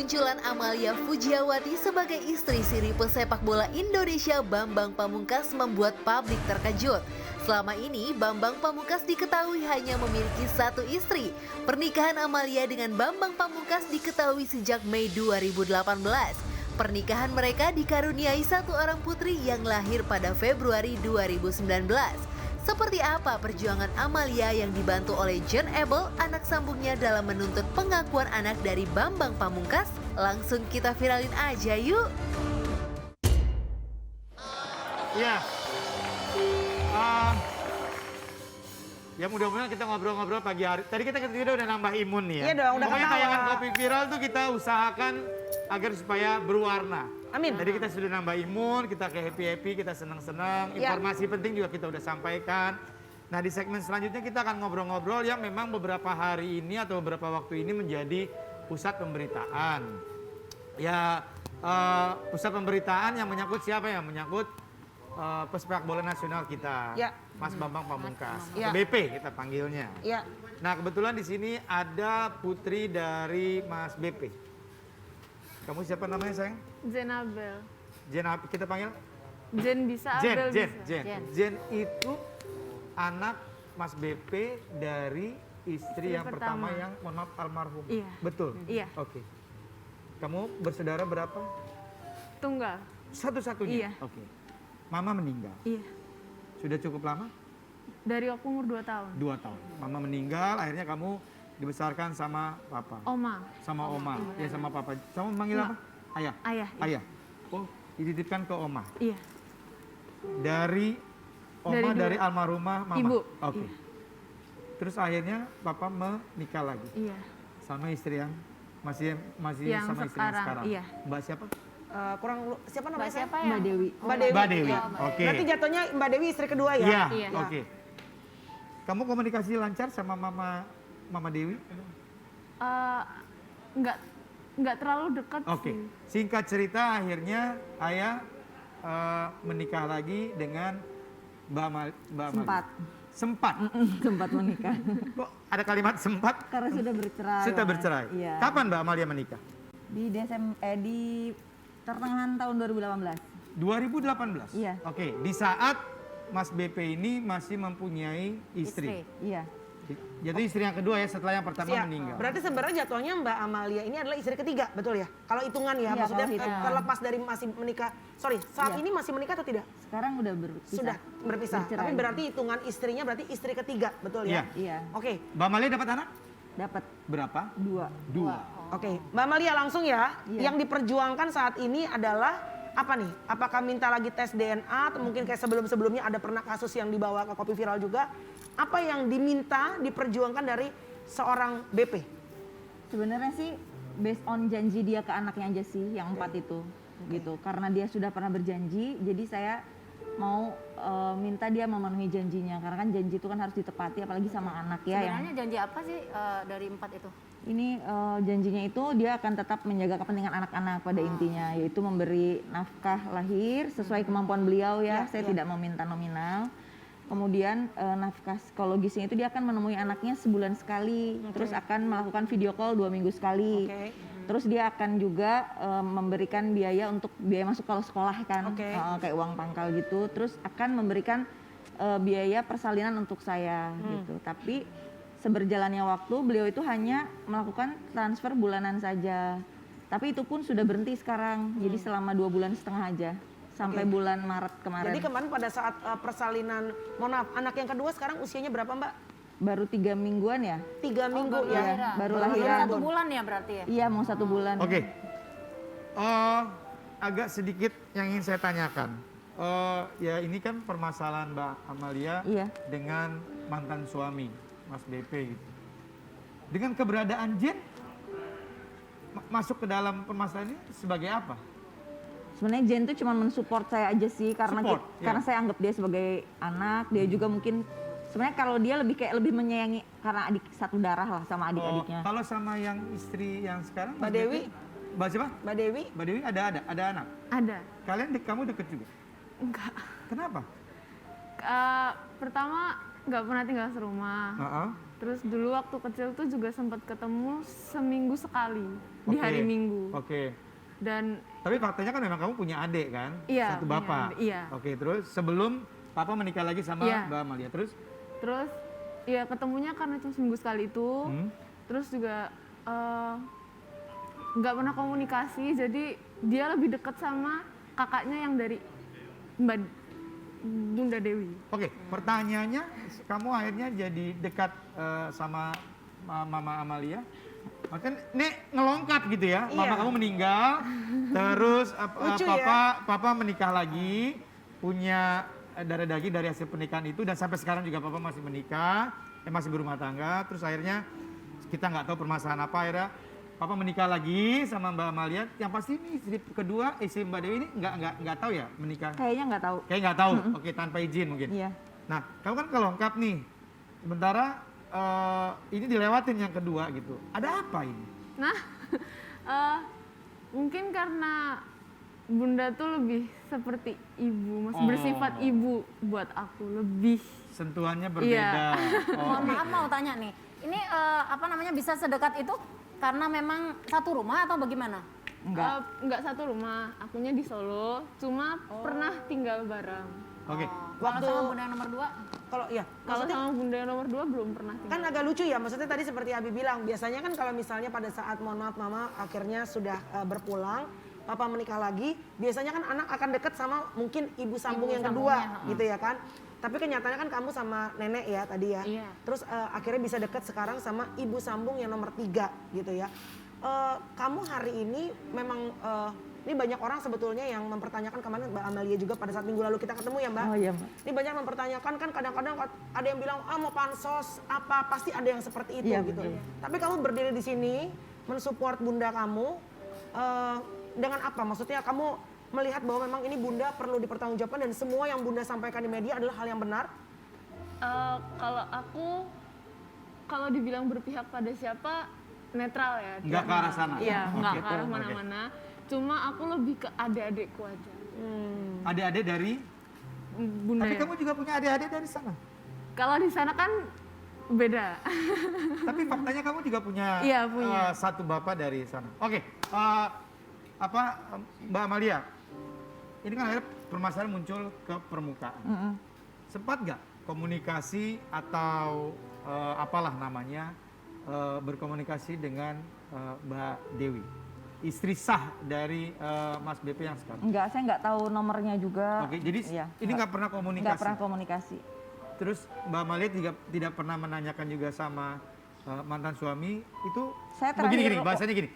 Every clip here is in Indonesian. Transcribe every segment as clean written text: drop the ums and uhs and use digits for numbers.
Kemunculan Amalia Fujiawati sebagai istri siri pesepak bola Indonesia Bambang Pamungkas membuat publik terkejut. Selama ini Bambang Pamungkas diketahui hanya memiliki satu istri. Pernikahan Amalia dengan Bambang Pamungkas diketahui sejak Mei 2018. Pernikahan mereka dikaruniai satu orang putri yang lahir pada Februari 2019. Seperti apa perjuangan Amalia yang dibantu oleh John Abel, anak sambungnya dalam menuntut pengakuan anak dari Bambang Pamungkas? Langsung kita viralin aja yuk! Ya, ya mudah-mudahan kita ngobrol-ngobrol pagi hari. Tadi kita udah nambah imun nih ya. Iya dong, udah Pokoknya ketawa. tayangan Kopi Viral tuh kita usahakan agar supaya berwarna. Amin. Tadi kita sudah nambah imun, kita kayak happy-happy, kita senang-senang. Ya. Informasi penting juga kita udah sampaikan. Nah di segmen selanjutnya kita akan ngobrol-ngobrol yang memang beberapa hari ini atau beberapa waktu ini menjadi pusat pemberitaan. Ya, pusat pemberitaan yang menyangkut siapa ya? Menyangkut pesepak bola nasional kita, Ya. Mas Bambang Pamungkas, Ya. atau BP kita panggilnya. Iya. Nah kebetulan di sini ada putri dari Mas BP. Kamu siapa namanya sayang? Jen Abel. Jen, kita panggil? Jen bisa, Jen, Abel Jen, bisa. Jen. Jen itu anak Mas BP dari istri yang pertama pertama. yang mohon maaf almarhum. Iya. Betul? Iya. Oke. Kamu bersaudara berapa? Tunggal. Satu-satunya? Iya. Oke. Mama meninggal. Iya. Sudah cukup lama? Dari aku umur 2 tahun. 2 tahun. Mama meninggal, akhirnya kamu dibesarkan sama papa. Oma. Sama oma. Ya sama papa. Kamu manggil Enggak. apa? Ayah? Ayah. Iya. Ayah? Oh, dititipkan ke oma. Iya. Dari oma Dari dari, dua. almarhumah mama? Ibu. Oke. Iya. Terus akhirnya papa menikah lagi Iya. sama istri yang masih Yang sama istri yang sekarang, sekarang. iya. Mbak siapa? Siapa namanya? Mbak siapa Sayang? ya? Mbak Dewi. Mbak Dewi. Mbak Dewi. Iya. Oke. Berarti jatuhnya Mbak Dewi istri kedua ya? Iya. Iya. Oke. Kamu komunikasi lancar sama Mama Dewi? Nggak terlalu dekat Oke. sih. Singkat cerita akhirnya ayah menikah lagi dengan Mbak Amalia. Sempat. Sempat. Sempat menikah. Kok ada kalimat sempat? Karena sudah bercerai. Sudah Mas. bercerai. Iya. Kapan Mbak Amalia menikah? Di pertengahan tahun 2018. 2018. Iya. Oke, di saat Mas BP ini masih mempunyai istri. Iya. Jadi istri yang kedua ya setelah yang pertama Siap. meninggal. Berarti sebenarnya jatuhnya Mbak Amalia ini adalah istri ketiga, betul ya? Kalau hitungan ya, Iya, maksudnya kalau hitungan. terlepas dari masih menikah. Sorry, saat Iya. ini masih menikah atau tidak? Sekarang udah berpisah. Sudah berpisah. Bercerai. Tapi berarti hitungan istrinya berarti istri ketiga, betul ya? Iya. Oke, Mbak Amalia dapat anak? Dapat Berapa? 2. 2. oke. Mbak Amalia langsung ya. Iya. Yang diperjuangkan saat ini adalah apa nih? Apakah minta lagi tes DNA atau mungkin kayak sebelum-sebelumnya ada pernah kasus yang dibawa ke Kopi Viral juga? Apa yang diminta, diperjuangkan dari seorang BP? Sebenarnya sih based on janji dia ke anaknya aja sih yang 4 itu gitu. Karena dia sudah pernah berjanji, jadi saya mau minta dia memenuhi janjinya karena kan janji itu kan harus ditepati apalagi sama anak ya yang Sebenarnya janji apa sih dari 4 itu? ini janjinya itu dia akan tetap menjaga kepentingan anak-anak pada intinya yaitu memberi nafkah lahir sesuai kemampuan beliau ya, saya tidak meminta nominal. Kemudian nafkah psikologisnya itu dia akan menemui anaknya sebulan sekali, terus akan melakukan video call 2 minggu sekali. Oke. Terus dia akan juga memberikan biaya untuk biaya masuk kalau sekolah kan, Oke. kayak uang pangkal gitu. Terus akan memberikan biaya persalinan untuk saya gitu. Tapi seberjalannya waktu beliau itu hanya melakukan transfer bulanan saja. Tapi itu pun sudah berhenti sekarang. Jadi selama 2,5 bulan aja sampai bulan Maret kemarin. Jadi kemarin pada saat persalinan, mohon maaf, anak yang kedua sekarang usianya berapa Mbak? Baru 3 mingguan ya? 3 minggu baru ya? lahiran. Baru Baru lahiran. 1 bulan ya berarti ya? Iya mau 1 bulan. Oke. Agak sedikit yang ingin saya tanyakan. Ya ini kan permasalahan Mbak Amalia Iya. dengan mantan suami Mas BP gitu. Dengan keberadaan Jen masuk ke dalam permasalahan ini sebagai apa? Sebenarnya Jen tuh cuma mensupport saya aja sih karena Support, karena ya. saya anggap dia sebagai anak, dia juga mungkin sebenarnya kalau dia lebih menyayangi karena adik satu darah lah sama adik-adiknya. Kalau sama yang istri yang sekarang Mbak Mas Dewi? BP, Mbak siapa? Mbak Dewi? Mbak Dewi ada anak. Ada. Kamu deket juga? Enggak. Kenapa? Pertama nggak pernah tinggal serumah. Heeh. Terus dulu waktu kecil tuh juga sempat ketemu seminggu sekali di hari Oke. Minggu. Oke. Dan Tapi faktanya kan memang kamu punya adik kan? Iya, Satu punya bapak. adik, iya. Oke, terus sebelum papa menikah lagi sama Iya. Mbak Amalia, terus? terus ya ketemunya karena cuma seminggu sekali itu. Hmm. Terus juga nggak pernah komunikasi, jadi dia lebih dekat sama kakaknya yang dari Mbak Bunda Dewi. Oke, pertanyaannya, kamu akhirnya jadi dekat sama Mama Amalia. Makan, nek ngelongkap gitu ya, Iya. mama kamu meninggal, terus Lucu ya. papa menikah lagi, punya darah daging dari hasil pernikahan itu, dan sampai sekarang juga papa masih menikah, masih berumah tangga, terus akhirnya kita nggak tahu permasalahan apa, akhirnya papa menikah lagi sama Mbak Amalia. Yang pasti ini istri kedua, istri Mbak Dewi ini nggak tahu ya menikah? Kayaknya nggak tahu. Kayak nggak tahu, oke, tanpa izin mungkin. Iya. Nah, kamu kan kelongkap nih, sementara ini dilewatin yang kedua gitu. Ada apa ini? Nah, mungkin karena Bunda tuh lebih seperti ibu, Oh. bersifat ibu buat aku lebih. Sentuhannya berbeda. Oh, Mohon maaf mau tanya nih, ini apa namanya bisa sedekat itu karena memang satu rumah atau bagaimana? Enggak satu rumah, akunya di Solo, cuma pernah tinggal bareng. Oke. Kalau Waktu- sama bunda yang nomor 2? Kalau ya, Kalau maksudnya sama Bunda yang nomor 2 belum pernah tinggal. kan agak lucu ya, maksudnya tadi seperti Abi bilang, biasanya kan kalau misalnya pada saat mohon maaf mama akhirnya sudah berpulang, papa menikah lagi, biasanya kan anak akan dekat sama mungkin ibu sambung Ibu yang kedua sambungnya, gitu ya kan. Tapi kenyataannya kan kamu sama nenek ya tadi ya. Iya. Terus akhirnya bisa dekat sekarang sama ibu sambung yang nomor 3 gitu ya. Kamu hari ini memang ini banyak orang sebetulnya yang mempertanyakan, kemarin Mbak Amalia juga pada saat minggu lalu kita ketemu ya Mbak. Oh iya, Mbak. Ini banyak mempertanyakan kan, kadang-kadang ada yang bilang mau pansos apa, pasti ada yang seperti itu Iya, gitu. betul. Tapi kamu berdiri di sini mensupport bunda kamu dengan apa? Maksudnya kamu melihat bahwa memang ini bunda perlu dipertanggungjawabkan dan semua yang bunda sampaikan di media adalah hal yang benar. Kalau aku, kalau dibilang berpihak pada siapa, netral ya. Nggak ke arah sana? Iya, Oke. nggak ke arah Oke. mana-mana. Cuma aku lebih ke adik-adikku aja. Adik-adik dari, Bunda tapi ya. kamu juga punya adik-adik dari sana. Kalau di sana kan beda. Tapi faktanya kamu juga punya, Iya, punya. satu bapak dari sana. Oke, Mbak Amalia, ini kan akhirnya permasalahan muncul ke permukaan. Sempat nggak komunikasi atau apalah namanya berkomunikasi dengan Mbak Dewi, istri sah dari Mas BP yang sekarang? Enggak, saya nggak tahu nomornya juga. Oke, jadi Iya, ini nggak pernah komunikasi. nggak pernah komunikasi. Terus Mbak Amalia tidak pernah menanyakan juga sama mantan suami itu. Saya begini terakhir- gini, bahasanya gini.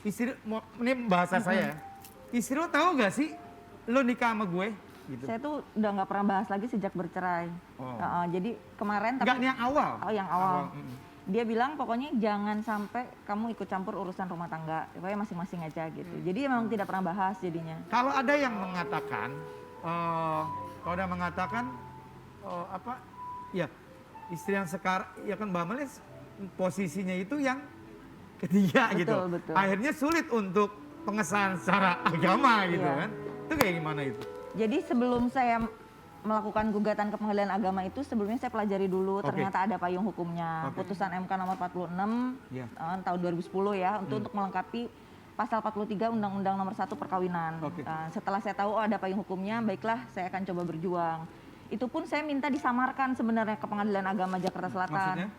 Ini bahasa saya. ya. Istri lo tahu gak sih lo nikah sama gue? Gitu. Saya tuh udah nggak pernah bahas lagi sejak bercerai. Oh. Jadi kemarin Enggak, ini yang awal. Oh, yang awal. mm. Dia bilang pokoknya jangan sampai kamu ikut campur urusan rumah tangga, pokoknya masing-masing aja gitu. Jadi memang tidak pernah bahas jadinya. Kalau ada yang mengatakan, apa? Ya, istri yang sekarang, ya kan Mbak Amalia posisinya itu yang ketiga Betul, gitu. betul. Akhirnya sulit untuk pengesahan secara agama gitu Iya. kan. Itu kayak gimana itu? Jadi sebelum saya melakukan gugatan ke pengadilan agama itu, sebelumnya saya pelajari dulu, Oke. ternyata ada payung hukumnya. Oke. Putusan MK nomor 46 Iya. tahun 2010 ya, untuk melengkapi pasal 43 Undang-Undang nomor 1 perkawinan. Oke. Setelah saya tahu ada payung hukumnya, baiklah saya akan coba berjuang. Itu pun saya minta disamarkan sebenarnya ke Pengadilan Agama Jakarta Selatan. Maksudnya?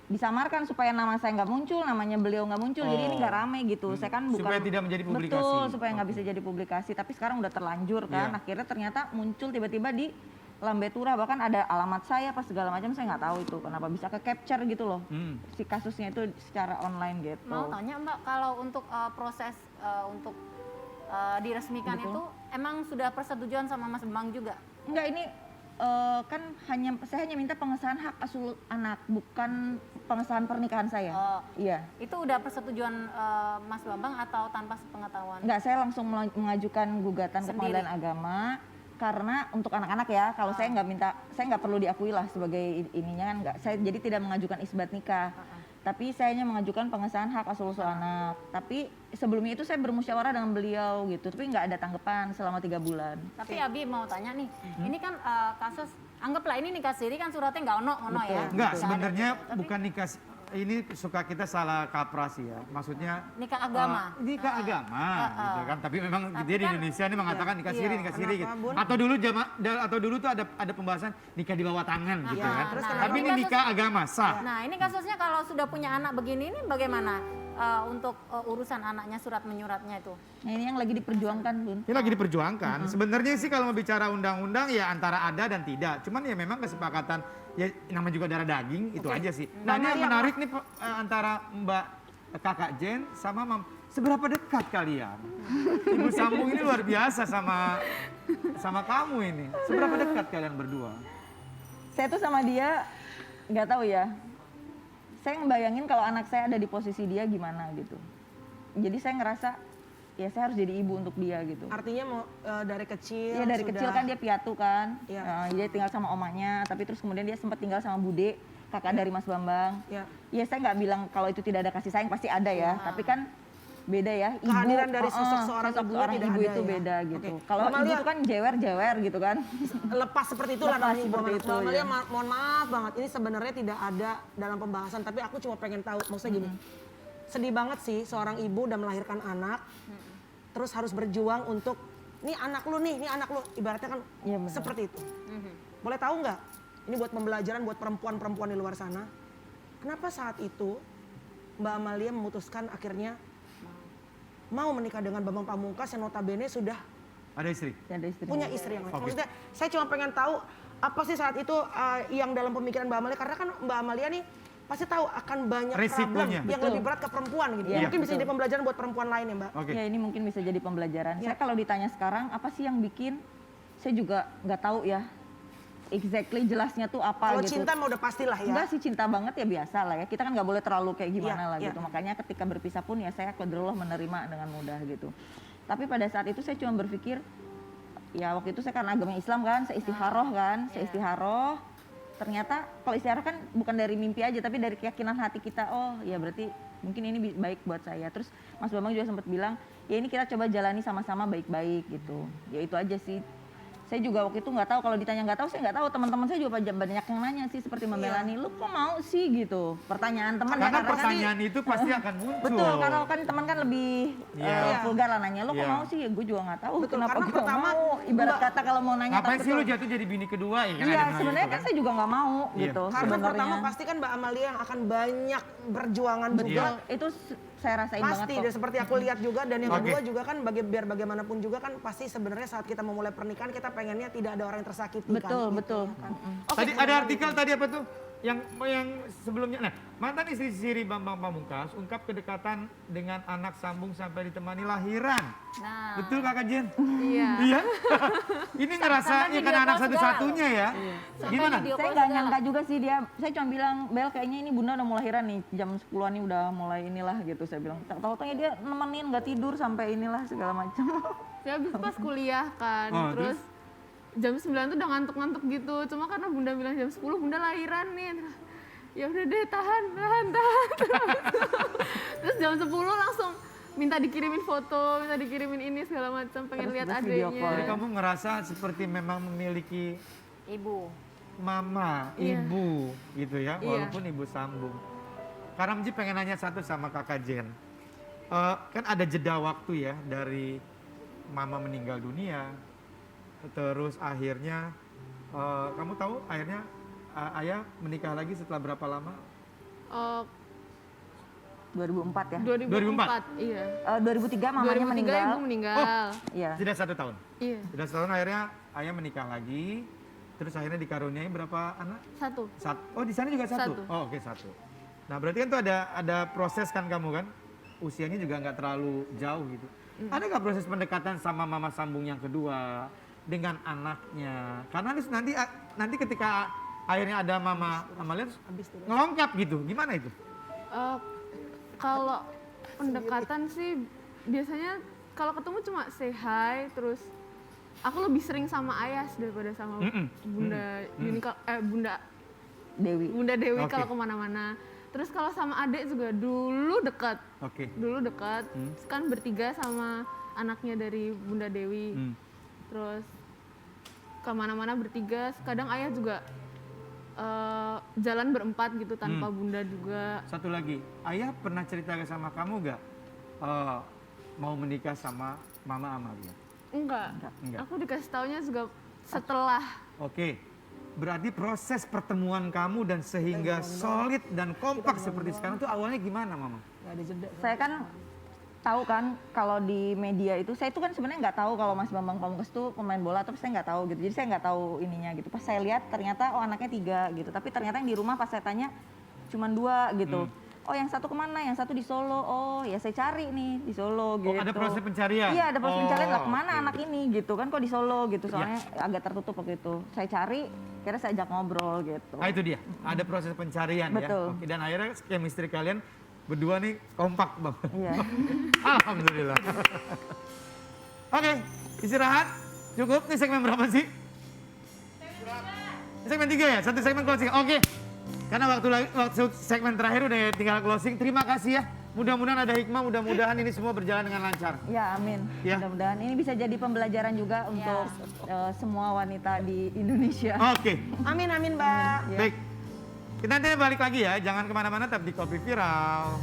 Disamarkan supaya nama saya nggak muncul, namanya beliau nggak muncul, jadi ini nggak rame gitu. Saya kan bukan Supaya tidak menjadi publikasi. Betul, supaya nggak Oke. bisa jadi publikasi. Tapi sekarang udah terlanjur kan. Iya. Akhirnya ternyata muncul tiba-tiba di Lambetura, bahkan ada alamat saya apa segala macam, saya nggak tahu itu kenapa bisa ke capture gitu loh. Si kasusnya itu secara online gitu. Mau tanya Mbak, kalau untuk proses untuk diresmikan itu emang sudah persetujuan sama Mas Bambang juga? Enggak, ini kan saya hanya minta pengesahan hak asuh anak, bukan pengesahan pernikahan saya. Oh. Iya. Itu udah persetujuan Mas Bambang atau tanpa sepengetahuan? Enggak, saya langsung mengajukan gugatan ke Sendiri? Pengadilan Agama karena untuk anak-anak ya, kalau saya nggak perlu diakui lah sebagai ininya kan nggak, saya jadi tidak mengajukan isbat nikah. Tapi saya hanya mengajukan pengesahan hak asal usul anak. Tapi sebelumnya itu saya bermusyawarah dengan beliau gitu, tapi nggak ada tanggapan selama 3 bulan. Tapi Abi mau tanya nih, ini kan kasus anggaplah ini nikah siri kan suratnya nggak ono ya. Enggak, Nggak ada sebenarnya gitu. Tapi bukan nikah, ini suka kita salah kaprah sih ya. Maksudnya nikah agama. nikah agama gitu kan. Tapi memang dia di kan- Indonesia ini mengatakan nikah siri, nikah siri gitu. Kenapa, Bun? Atau dulu tuh ada pembahasan nikah di bawah tangan gitu Iya, kan. terus Tapi ini kenapa? nikah agama sah. Nah ini kasusnya kalau sudah punya anak begini ini bagaimana untuk urusan anaknya surat menyuratnya itu? Nah ini yang lagi diperjuangkan, Bun. Ini lagi diperjuangkan. Sebenarnya sih kalau mau bicara undang-undang ya antara ada dan tidak. Cuman ya memang kesepakatan ya namanya juga darah daging itu aja sih. Nah ini yang menarik nih antara Mbak Kakak Jen sama Mam. Seberapa dekat kalian? Ibu Sambung ini luar biasa sama kamu ini. Seberapa dekat kalian berdua? Saya tuh sama dia nggak tahu ya. Saya ngebayangin kalau anak saya ada di posisi dia gimana gitu. Jadi saya ngerasa ya saya harus jadi ibu untuk dia gitu. Artinya mau dari kecil. Iya dari sudah- kecil kan dia piatu kan. Iya. Dia tinggal sama omanya, tapi terus kemudian dia sempat tinggal sama Bude, kakak dari Mas Bambang. Iya. Ya saya nggak bilang kalau itu tidak ada kasih sayang, pasti ada ya. Tapi kan beda ya. Ibu, Kehadiran dari sosok seorang sosok ibunya seorang tidak ibu ada itu ya? beda gitu. Oke. Kalau Mbak ibu Malia- itu kan jewer-jewer gitu kan. Lepas seperti itulah Lepas namanya ibu seperti anak. itu, Mbak Amalia, ya. mohon maaf banget, ini sebenarnya tidak ada dalam pembahasan, tapi aku cuma pengen tahu, maksudnya gini, sedih banget sih seorang ibu udah melahirkan anak, terus harus berjuang untuk, nih anak lu nih anak lu, ibaratnya kan Iya, benar. seperti itu. Boleh tahu nggak, ini buat pembelajaran buat perempuan-perempuan di luar sana, kenapa saat itu Mbak Amalia memutuskan akhirnya mau menikah dengan Bambang Pamungkas yang notabene sudah Ada istri? Ada istri. punya istri yang lain. Oke. Maksudnya saya cuma pengen tahu apa sih saat itu yang dalam pemikiran Mbak Amalia, karena kan Mbak Amalia nih pasti tahu akan banyak Resikonya. problem yang Betul. lebih berat ke perempuan gitu. Iya, Mungkin bisa betul. jadi pembelajaran buat perempuan lain ya Mbak. Oke. Ya ini mungkin bisa jadi pembelajaran. Ya. Saya kalau ditanya sekarang apa sih yang bikin, saya juga nggak tahu ya. Exactly jelasnya tuh apa Kalau gitu. cinta mah udah pastilah ya. Enggak sih, cinta banget ya biasa lah ya. Kita kan nggak boleh terlalu kayak gimana Iya, lah iya. gitu. Makanya ketika berpisah pun ya saya qadarullah menerima dengan mudah gitu. Tapi pada saat itu saya cuma berpikir, ya waktu itu saya karena agama Islam kan, saya istiharoh kan, saya istiharoh. Ternyata kalau istiharoh kan bukan dari mimpi aja, tapi dari keyakinan hati kita. Oh ya berarti mungkin ini baik buat saya. Terus Mas Bambang juga sempat bilang, ya ini kita coba jalani sama-sama baik-baik gitu. Ya itu aja sih. Saya juga waktu itu nggak tahu, kalau ditanya nggak tahu, saya nggak tahu. Teman-teman saya juga banyak yang nanya sih seperti Mbak Melani, lu kok mau sih gitu? Pertanyaan teman ya, Karena karena pertanyaan itu pasti akan muncul. betul, karena kan teman kan lebih Iya. vulgar lah nanya, lu kok Iya. mau sih? Ya gue juga nggak tahu Betul, kenapa karena gue pertama, mau. Ibarat Mbak- kata kalau mau nanya Ngapain takut sih lu lo- jatuh jadi bini kedua ya? Kan ada Iya, yang bilang sebenarnya gitu kan saya juga nggak mau Iya. gitu. Karena sebenarnya. pertama pasti kan Mbak Amalia yang akan banyak berjuangan Betul, juga. itu saya rasain banget Pasti, kok. dan seperti aku lihat juga, dan yang Oke. kedua juga kan biar bagaimanapun juga kan pasti sebenarnya saat kita memulai pernikahan kita pengennya tidak ada orang yang tersakiti kan. Betul, gitu. betul. Oke, Tadi ada artikel tadi apa tuh? Yang sebelumnya, nah mantan istri Siri Bambang Pamungkas ungkap kedekatan dengan anak sambung sampai ditemani lahiran. Nah, Betul Kakak Jen? Iya. Iya. Ini ngerasa Sampai ya kan video anak call satu-satunya ya. Sampai Gimana? video Saya call nggak segala. nyangka juga sih dia. Saya cuma bilang, Bel kayaknya ini bunda udah mau lahiran nih. Jam 10-an nih udah mulai inilah gitu. Saya bilang, tahu-tahu dia nemenin nggak tidur sampai inilah segala macam. Ya habis pas kuliah kan, Oh, terus jam 9 tuh udah ngantuk-ngantuk gitu. Cuma karena bunda bilang jam 10 bunda lahiran nih. Ya udah deh tahan. Terus jam 10 langsung minta dikirimin foto, minta dikirimin ini segala macam, pengen Terus lihat video adiknya. call. Jadi kamu ngerasa seperti memang memiliki Ibu. mama, Iya. ibu gitu ya, Iya. walaupun ibu sambung. Karena Mji pengen nanya satu sama Kakak Jen. Kan ada jeda waktu ya dari mama meninggal dunia, terus akhirnya kamu tahu akhirnya ayah menikah lagi setelah berapa lama? 2004 ya. 2004. Iya. 2003 mamanya 2003 meninggal. ibu meninggal. Iya. Tidak 1 tahun. Iya. Tidak 1 tahun akhirnya ayah menikah lagi, terus akhirnya dikaruniai berapa anak? 1. Oh di sana juga 1? Satu. Oh oke 1. Nah berarti kan tuh ada proses kan kamu kan? Usianya juga nggak terlalu jauh gitu. Ada nggak proses pendekatan sama mama sambung yang kedua dengan anaknya? Karena nanti ketika akhirnya ada mama Amalia ngelongkap gitu, gimana itu? Kalau pendekatan sih biasanya kalau ketemu cuma say hi, terus aku lebih sering sama ayah daripada sama Mm-mm. bunda Yuni, Bunda Dewi. Bunda Dewi Oke. kalau kemana-mana. Terus kalau sama adik juga dulu dekat. Oke. Dulu dekat. Terus kan bertiga sama anaknya dari Bunda Dewi. Terus kemana-mana bertiga. Kadang ayah juga jalan berempat gitu tanpa Bunda juga. Satu lagi, ayah pernah cerita sama kamu gak mau menikah sama Mama Amalia? Enggak. Enggak. Aku dikasih taunya juga setelah. Oke, berarti proses pertemuan kamu dan sehingga solid dan kompak seperti sekarang itu awalnya gimana, Mama? Nggak ada jeda. Saya kan tahu kan kalau di media itu, saya itu kan sebenarnya nggak tahu kalau Mas Bambang Pamungkas itu pemain bola, tapi saya nggak tahu gitu. Jadi saya nggak tahu ininya gitu. Pas saya lihat ternyata oh anaknya 3 gitu. Tapi ternyata yang di rumah pas saya tanya cuma 2 gitu. Oh yang satu kemana? Yang satu di Solo. Oh ya saya cari nih di Solo gitu. Oh, ada proses pencarian? Iya ada proses pencarian. Lah kemana oke. anak ini gitu kan? Kok di Solo gitu? Soalnya agak tertutup waktu itu. Saya cari, kira saya ajak ngobrol gitu. Ah itu dia, ada proses pencarian Betul. ya. Oke, dan akhirnya chemistry kalian berdua nih kompak Bang. Iya. Alhamdulillah. Oke, istirahat. Cukup, nih segmen berapa sih? Segmen 3 ya, satu segmen closing. Oke, karena waktu segmen terakhir udah tinggal closing. Terima kasih ya. Mudah-mudahan ada hikmah, mudah-mudahan ini semua berjalan dengan lancar. Ya amin. Ya. Mudah-mudahan ini bisa jadi pembelajaran juga untuk semua wanita di Indonesia. Oke, Amin, amin Mbak. baik. Kita nanti balik lagi ya, jangan kemana-mana, tetap di Kopi Viral.